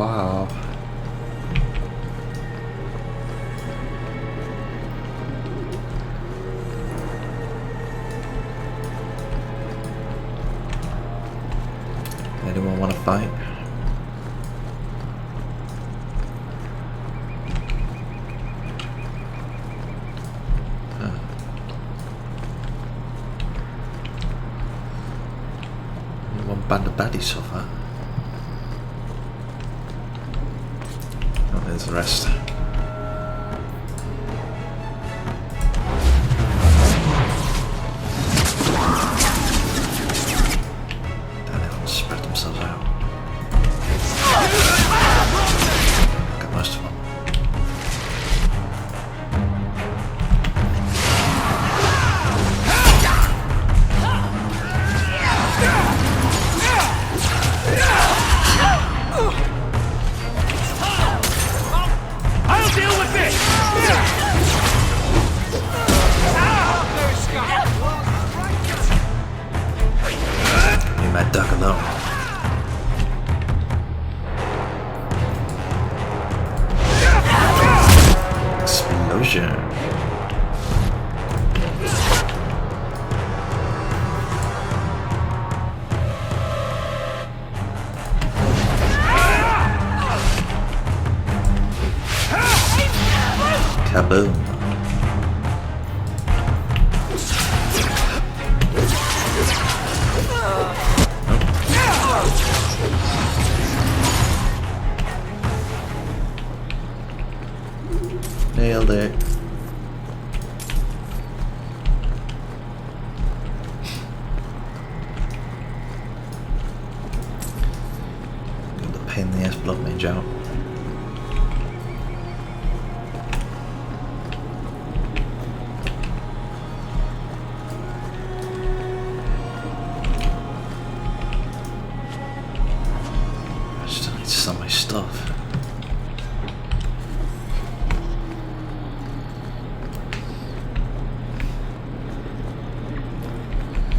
wow. Anyone want to fight? Only one band of baddies so far. Oh, there's the rest. Spread themselves out. Got most of them. I'll deal with this! Leave my duck alone. Explosion. Kaboom. Nailed it. Got the pain in the ass blood mage out. I still need to sell my stuff.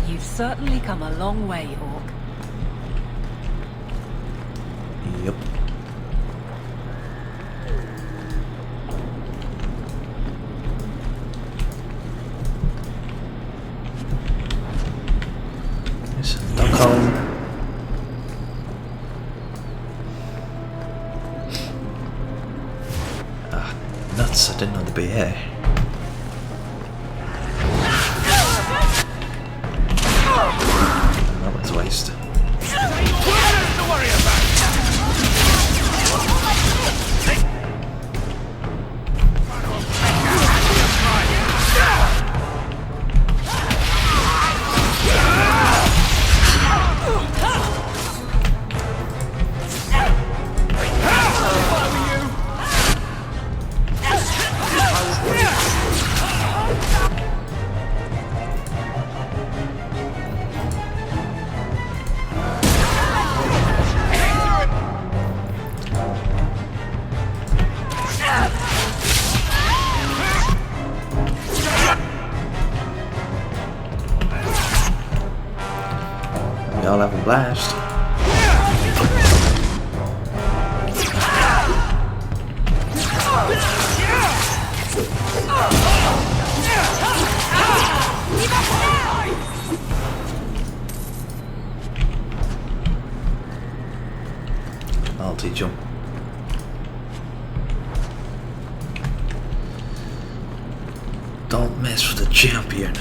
You've certainly come a long way, Hawke. Yep. It's a duck home. Ah, nuts, I didn't know they'd be here. That was a waste. We all have a blast. Multi-jump. Don't mess with the champion.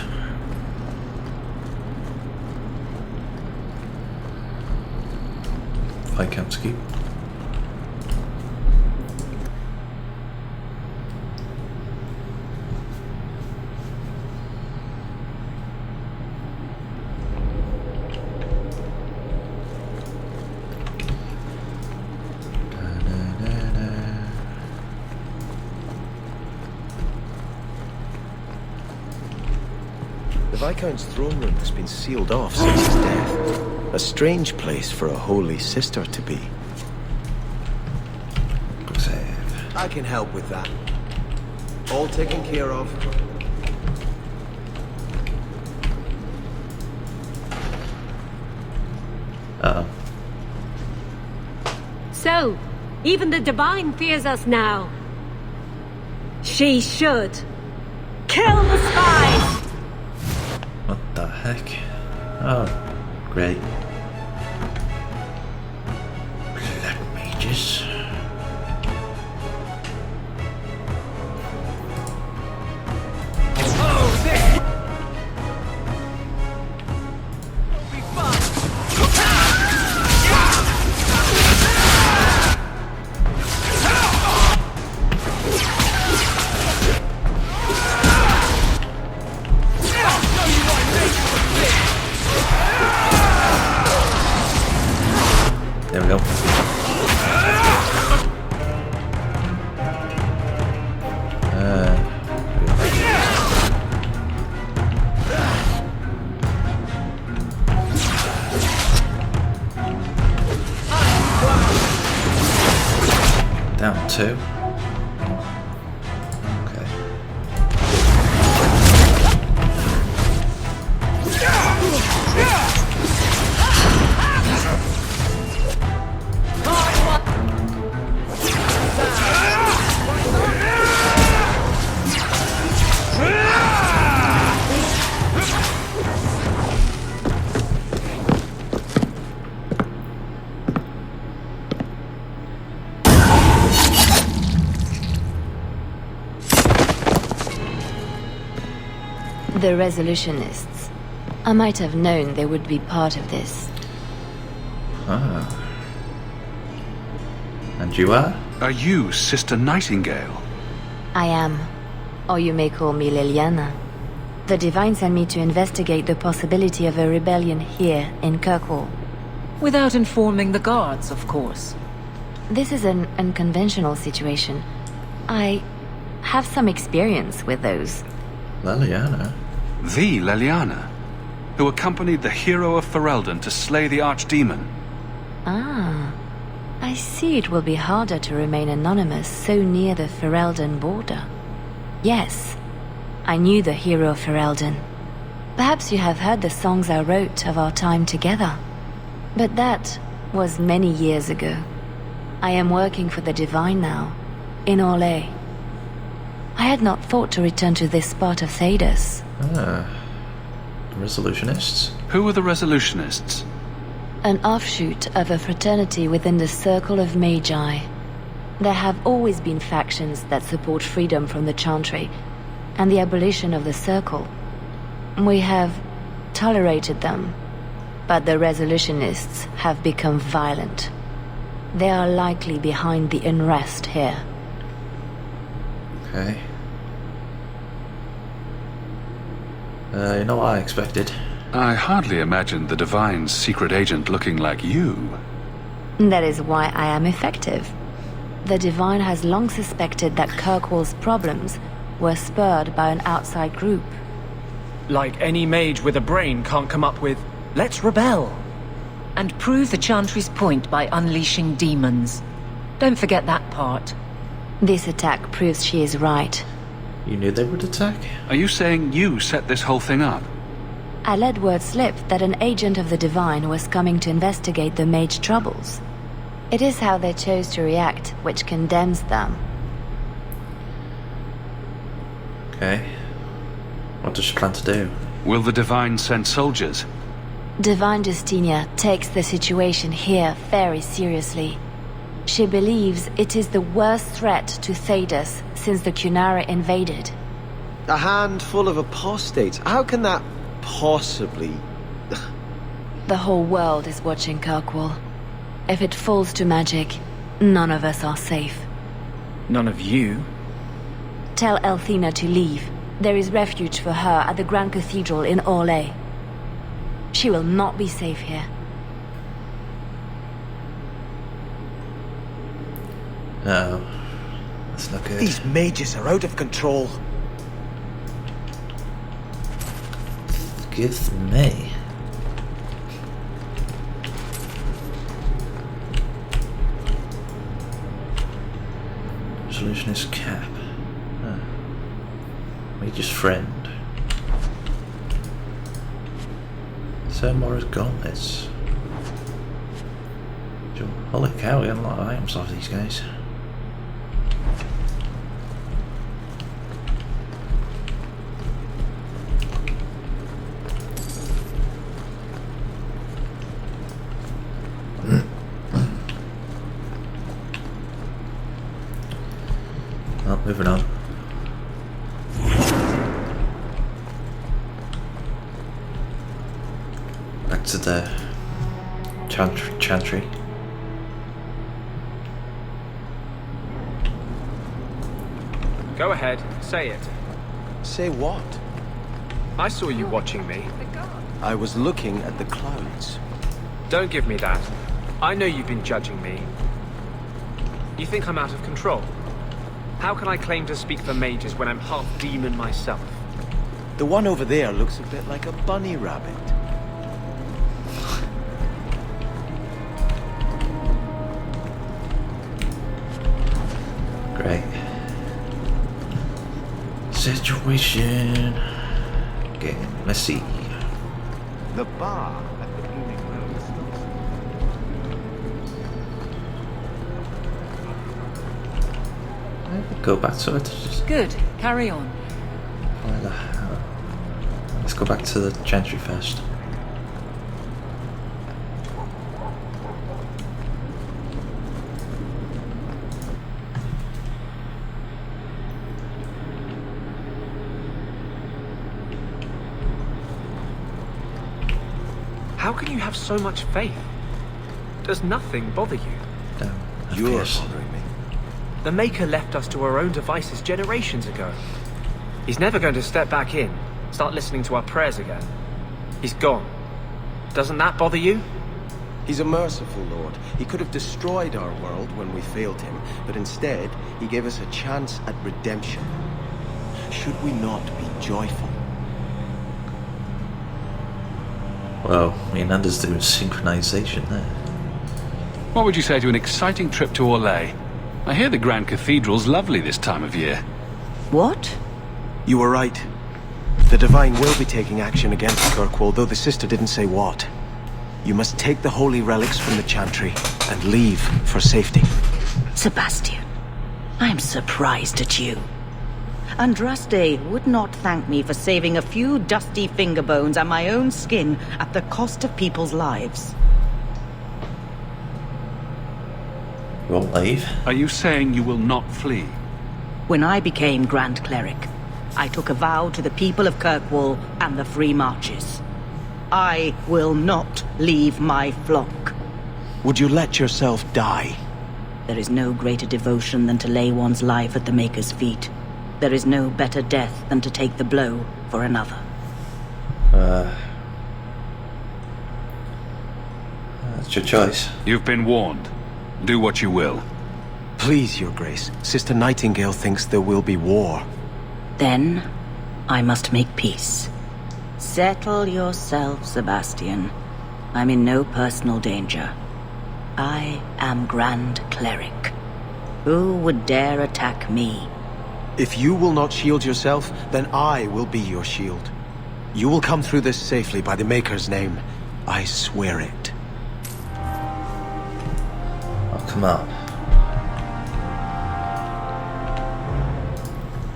Viscountski. The Viscount's throne room has been sealed off since his death. A strange place for a holy sister to be. Good save. I can help with that. All taken care of. Uh-oh. So, Even the Divine fears us now. She should. Kill the spies! What the heck? Oh, great. Blood mages. There we go. Down 2. Okay. The Resolutionists. I might have known they would be part of this. Ah. And you are? Are you Sister Nightingale? I am. Or you may call me Liliana. The Divine sent me to investigate the possibility of a rebellion here in Kirkwall. Without informing the guards, of course. This is an unconventional situation. I have some experience with those. Liliana? The Leliana, who accompanied the hero of Ferelden to slay the archdemon. Ah. I see it will be harder to remain anonymous so near the Ferelden border. Yes, I knew the hero of Ferelden. Perhaps you have heard the songs I wrote of our time together. But that was many years ago. I am working for the Divine now, in Orlais. I had not thought to return to this part of Thedas. Ah. The Resolutionists? Who are the Resolutionists? An offshoot of a fraternity within the Circle of Magi. There have always been factions that support freedom from the Chantry and the abolition of the Circle. We have tolerated them, but the Resolutionists have become violent. They are likely behind the unrest here. Okay. You know what I expected? I hardly imagined the Divine's secret agent looking like you. That is why I am effective. The Divine has long suspected that Kirkwall's problems were spurred by an outside group. Like any mage with a brain can't come up with, let's rebel. And prove the Chantry's point by unleashing demons. Don't forget that part. This attack proves she is right. You knew they would attack? Are you saying you set this whole thing up? I let word slip that an agent of the Divine was coming to investigate the mage troubles. It is how they chose to react which condemns them. Okay. What does she plan to do? Will the Divine send soldiers? Divine Justinia takes the situation here very seriously. She believes it is the worst threat to Thedas since the Cunara invaded. A handful of apostates. How can that possibly... The whole world is watching Kirkwall. If it falls to magic, none of us are safe. None of you? Tell Elthina to leave. There is refuge for her at the Grand Cathedral in Orlais. She will not be safe here. No. That's not good. These mages are out of control. Excuse me. Solutionist cap. Huh. Mage's friend. Sir Morris gauntlets. Holy cow, we got a lot of items off these guys. Well, moving on. Back to the chantry. Go ahead, say it. Say what? I saw you watching me. I was looking at the clouds. Don't give me that. I know you've been judging me. You think I'm out of control? How can I claim to speak for mages when I'm half demon myself? The one over there looks a bit like a bunny rabbit. Great. Situation getting messy. The bar at the Blooming Rose. Go back to it. Good. Carry on. Where the hell? Let's go back to the chantry first. How can you have so much faith? Does nothing bother you? Damn. You're FPS. bothering me. The Maker left us to our own devices generations ago. He's never going to step back in, start listening to our prayers again. He's gone. Doesn't that bother you? He's a merciful Lord. He could have destroyed our world when we failed him, but instead, he gave us a chance at redemption. Should we not be joyful? Well, me and Anders doing synchronization there. What would you say to an exciting trip to Orlais? I hear the Grand Cathedral's lovely this time of year. What? You were right. The Divine will be taking action against Kirkwall, though the sister didn't say what. You must take the holy relics from the chantry and leave for safety. Sebastian, I'm surprised at you. Andraste would not thank me for saving a few dusty finger bones and my own skin at the cost of people's lives. You won't leave? Are you saying you will not flee? When I became Grand Cleric, I took a vow to the people of Kirkwall and the Free Marches. I will not leave my flock. Would you let yourself die? There is no greater devotion than to lay one's life at the Maker's feet. There is no better death than to take the blow for another. That's your choice. You've been warned. Do what you will. Please, Your Grace. Sister Nightingale thinks there will be war. Then, I must make peace. Settle yourself, Sebastian. I'm in no personal danger. I am Grand Cleric. Who would dare attack me? If you will not shield yourself, then I will be your shield. You will come through this safely by the Maker's name. I swear it. Oh, come on.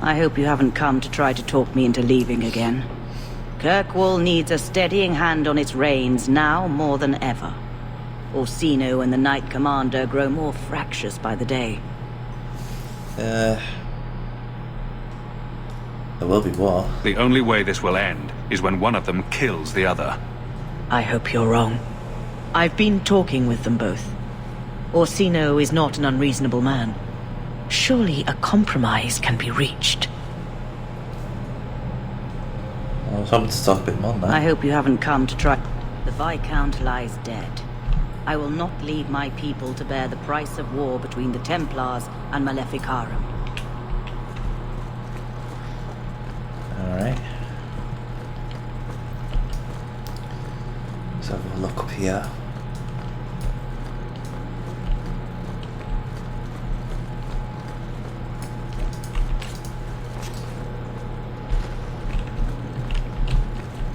I hope you haven't come to try to talk me into leaving again. Kirkwall needs a steadying hand on its reins now more than ever. Orsino and the Knight Commander grow more fractious by the day. There will be war. The only way this will end is when one of them kills the other. I hope you're wrong. I've been talking with them both. Orsino is not an unreasonable man. Surely a compromise can be reached. I was hoping to talk a bit more now. I hope you haven't come to try... The Viscount lies dead. I will not leave my people to bear the price of war between the Templars and Maleficarum. Alright. Let's have a look up here.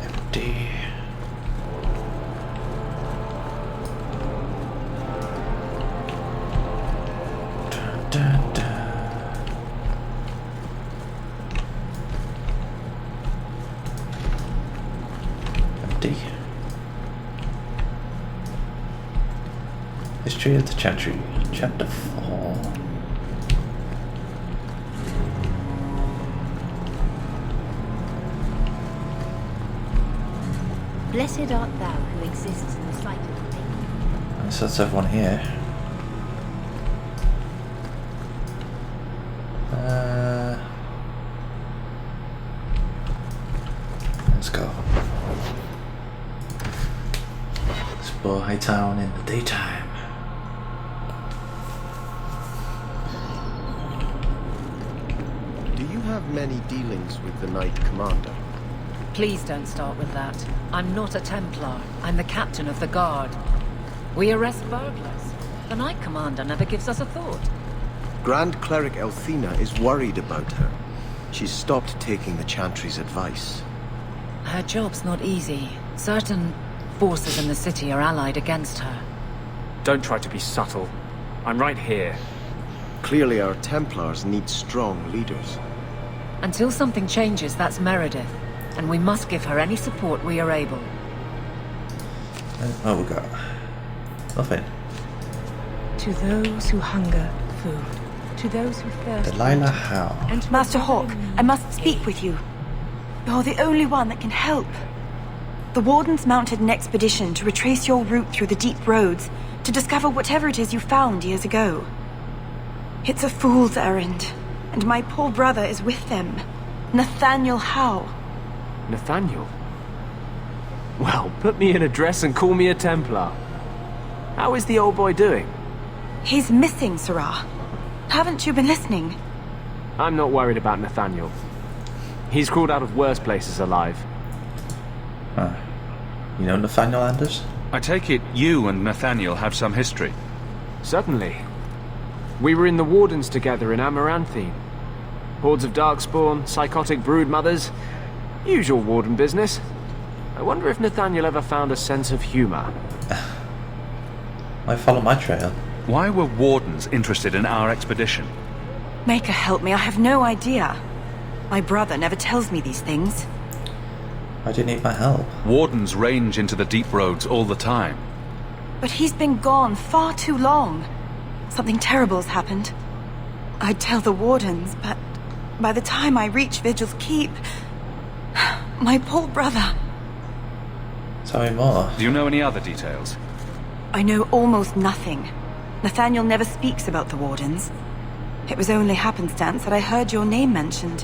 Empty. 50. History of the Chantry, Chapter 4. Blessed art thou who exists in the sight of the maiden. So that's everyone here. Let's go. Explore Hightown in the daytime. Do you have many dealings with the Knight Commander? Please don't start with that. I'm not a Templar. I'm the captain of the guard. We arrest burglars. The Knight Commander never gives us a thought. Grand Cleric Elthina is worried about her. She's stopped taking the Chantry's advice. Her job's not easy. Certain forces in the city are allied against her. Don't try to be subtle. I'm right here. Clearly our Templars need strong leaders. Until something changes, that's Meredith. And we must give her any support we are able. Oh, we got nothing. To those who hunger, food. To those who thirst. Delilah Howe. And Master Hawke, I must speak with you. You're the only one that can help. The Wardens mounted an expedition to retrace your route through the deep roads to discover whatever it is you found years ago. It's a fool's errand, and my poor brother is with them. Nathaniel Howe. Nathaniel? Well, put me in a dress and call me a Templar. How is the old boy doing? He's missing, Sirrah. Haven't you been listening? I'm not worried about Nathaniel. He's crawled out of worse places alive. Huh. You know Nathaniel Anders? I take it you and Nathaniel have some history. Certainly. We were in the Wardens together in Amaranthine. Hordes of darkspawn, psychotic brood mothers. Usual Warden business. I wonder if Nathaniel ever found a sense of humor. Why follow my trail? Why were Wardens interested in our expedition? Maker help me, I have no idea. My brother never tells me these things. Why do you need my help? Wardens range into the deep roads all the time. But he's been gone far too long. Something terrible's happened. I'd tell the Wardens, but by the time I reach Vigil's Keep, my poor brother. Tell me more. Do you know any other details? I know almost nothing. Nathaniel never speaks about the Wardens. It was only happenstance that I heard your name mentioned.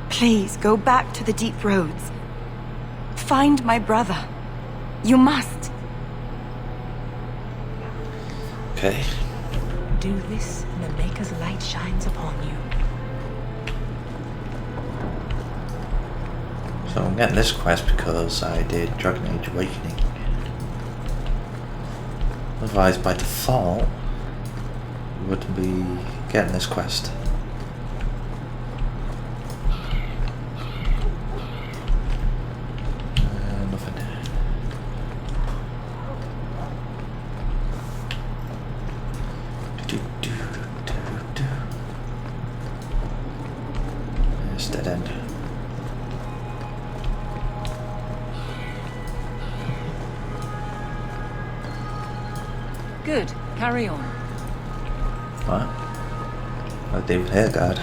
Please, go back to the deep roads. Find my brother. You must. Okay. Do this, and the Maker's light shines upon you. So I'm getting this quest because I did Dragon Age Awakening. Otherwise, by default, we wouldn't be getting this quest. Nothing. It's dead end. Good. Carry on. What? Oh, David Hairguard.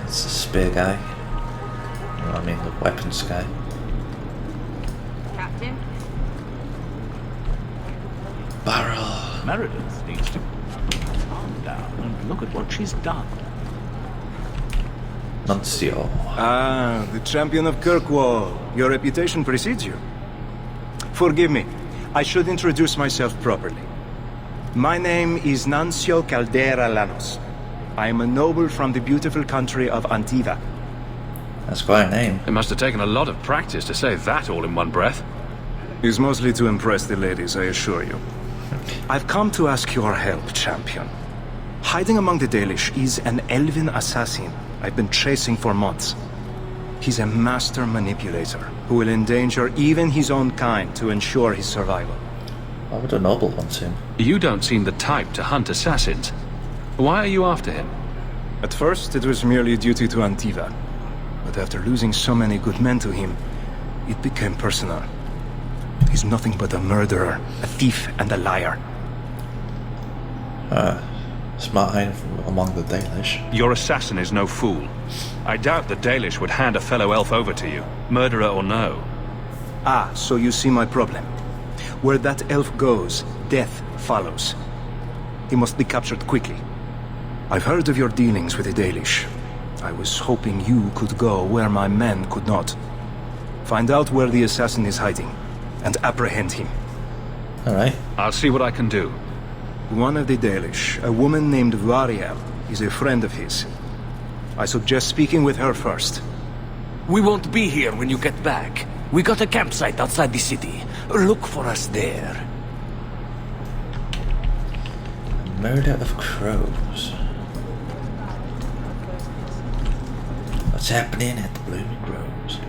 It's the spear guy. Well, I mean the weapons guy. Captain? Barrel. Meredith needs to calm down and look at what she's done. Nuncio. Ah, the champion of Kirkwall. Your reputation precedes you. Forgive me. I should introduce myself properly. My name is Nuncio Caldera Lanos. I am a noble from the beautiful country of Antiva. That's quite a name. It must have taken a lot of practice to say that all in one breath. It's mostly to impress the ladies, I assure you. I've come to ask your help, champion. Hiding among the Dalish is an elven assassin I've been chasing for months. He's a master manipulator who will endanger even his own kind to ensure his survival. Why would a noble want him? You don't seem the type to hunt assassins. Why are you after him? At first, it was merely duty to Antiva. But after losing so many good men to him, it became personal. He's nothing but a murderer, a thief, and a liar. Smart hiding from among the Dalish. Your assassin is no fool. I doubt the Dalish would hand a fellow elf over to you, murderer or no. Ah, so you see my problem. Where that elf goes, death follows. He must be captured quickly. I've heard of your dealings with the Dalish. I was hoping you could go where my men could not. Find out where the assassin is hiding, and apprehend him. Alright. I'll see what I can do. One of the Dalish, a woman named Variel, is a friend of his. I suggest speaking with her first. We won't be here when you get back. We got a campsite outside the city. Look for us there. Murder of crows. What's happening at the Blooming Groves?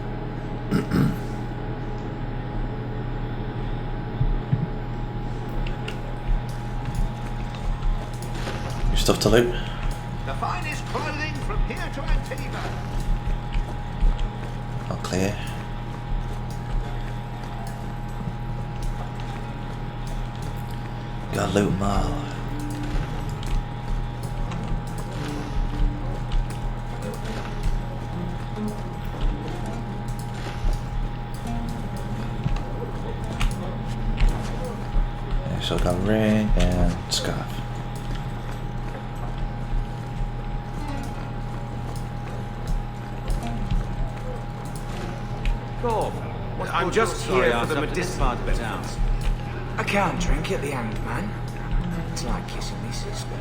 New stuff to loot. The finest clothing from here to Antiva. All clear. Got loot them all. So I got ring and scarf. Bob, I'm just here for the medicinal downs. I can't drink at the end, man. It's like kissing me sister.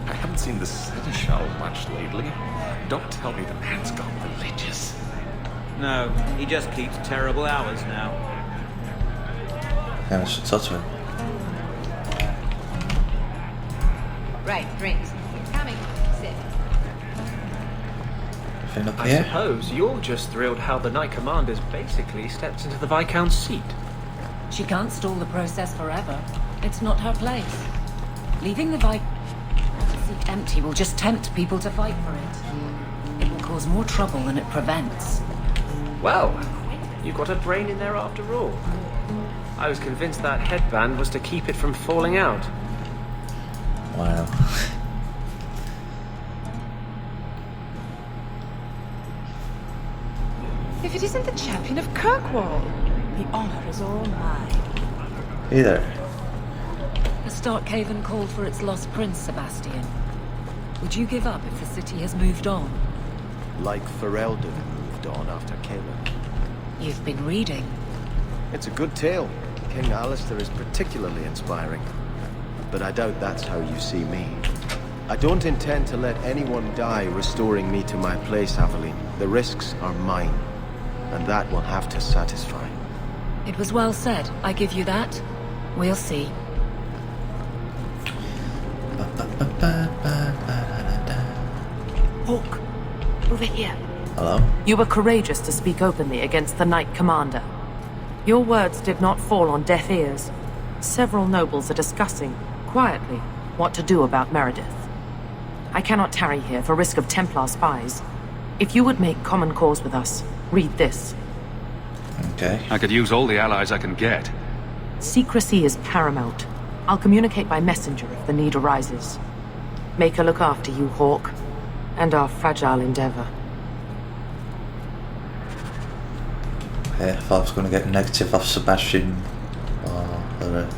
I haven't seen the seneschal much lately. Don't tell me the man's gone religious. No, he just keeps terrible hours now. Yeah, I should touch him. Right, drinks. Coming. Sit. Anything up I here? suppose you're just thrilled how the Knight Commander's basically stepped into the Viscount's seat. She can't stall the process forever. It's not her place. Leaving the seat empty will just tempt people to fight for it. It will cause more trouble than it prevents. Well, you've got a brain in there after all. I was convinced that headband was to keep it from falling out. Wow. If it isn't the champion of Kirkwall, the honor is all mine. Hey there. The Starkhaven called for its lost prince, Sebastian. Would you give up if the city has moved on? Like Ferelden moved on after Caleb. You've been reading. It's a good tale. King Alistair is particularly inspiring. But I doubt that's how you see me. I don't intend to let anyone die restoring me to my place, Aveline. The risks are mine. And that will have to satisfy. It was well said. I give you that. We'll see. Hawke, over here. Hello? You were courageous to speak openly against the Knight Commander. Your words did not fall on deaf ears. Several nobles are discussing, quietly, what to do about Meredith. I cannot tarry here for risk of Templar spies. If you would make common cause with us, read this. Okay. I could use all the allies I can get. Secrecy is paramount. I'll communicate by messenger if the need arises. Make her look after you, Hawke, and our fragile endeavor. Okay, I thought I was going to get negative off Sebastian or a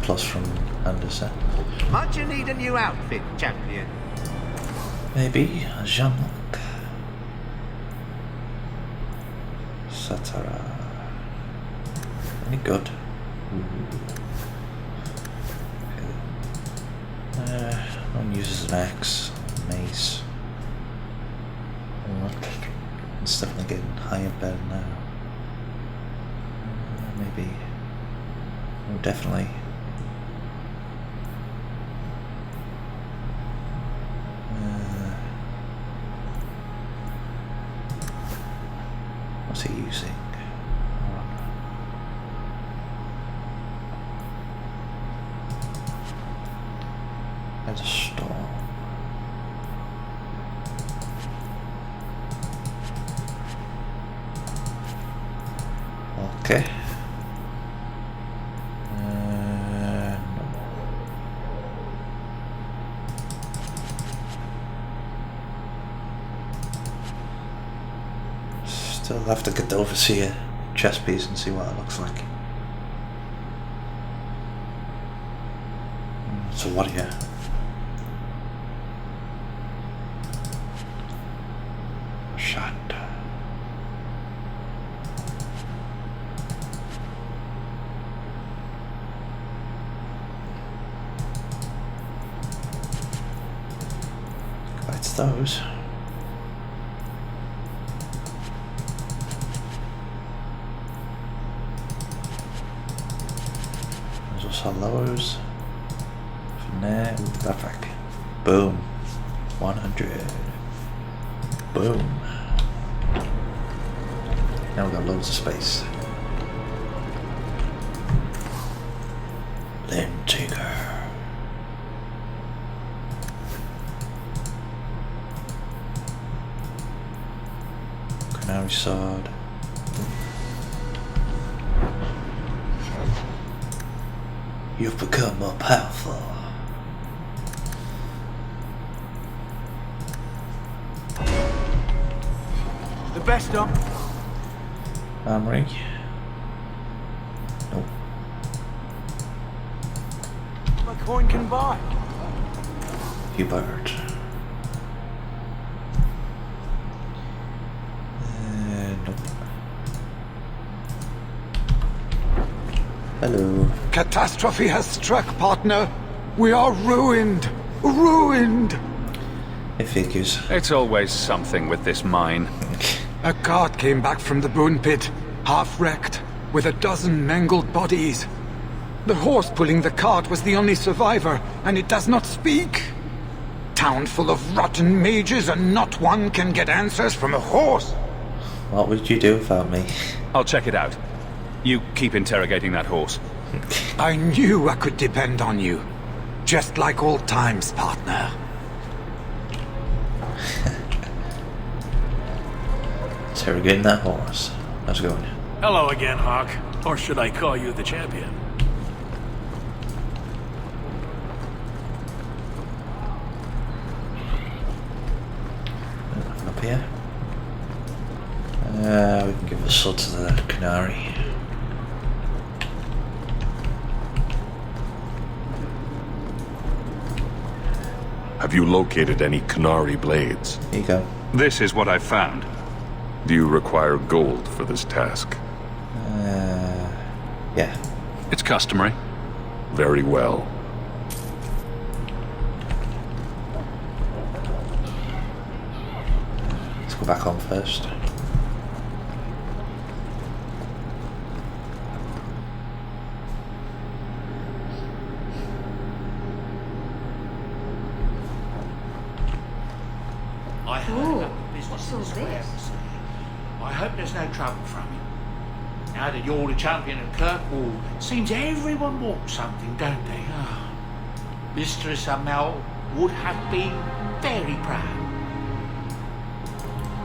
plus from Anderson. Might you need a new outfit, champion? Maybe a Jean-Luc. Satara. Any good? One uses an axe, mace. It's definitely getting higher better now. Maybe. Oh, definitely. What's he using? There's a storm. Okay. No. Still have to get the overseer chest piece and see what it looks like. So what are you? Shot. It's those. There's also those. From there, backpack. Boom. 100. Boom. Now we've got loads of space. Lentiger. Canary sword. You've become more powerful. The best of Armory. Nope. my coin can buy. Hubert. Nope. Hello. Catastrophe has struck, partner. We are ruined. Ruined. It figures. It's always something with this mine. A cart came back from the bone pit, half wrecked, with a dozen mangled bodies. The horse pulling the cart was the only survivor, and it does not speak. Town full of rotten mages, and not one can get answers from a horse. What would you do without me? I'll check it out. You keep interrogating that horse. I knew I could depend on you. Just like old times, partner. Interrogating that horse. How's it going? Hello again, Hawke. Or should I call you the champion? Nothing up here. We can give a sword to the canary. Have you located any Canary blades? Here you go. This is what I've found. Do you require gold for this task? Yeah. It's customary. Very well. Let's go back home first. I heard about the business in this warehouse. I hope there's no trouble from you. Now that you're the champion of Kirkwall, seems everyone wants something, don't they? Oh. Mistress Amel would have been very proud.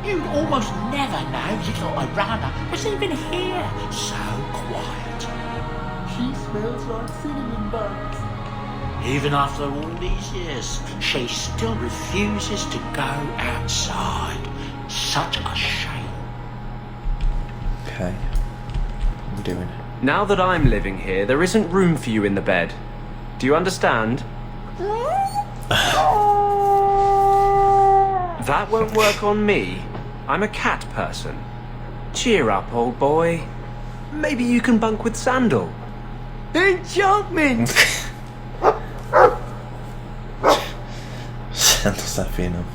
You'd almost never know you thought Irana was even here. So quiet. She smells like cinnamon buns. Even after all these years, she still refuses to go outside. Such a shame. Okay. What are we doing? Now that I'm living here, there isn't room for you in the bed. Do you understand? That won't work on me. I'm a cat person. Cheer up, old boy. Maybe you can bunk with Sandal. Enchantment! Sandal's happy enough.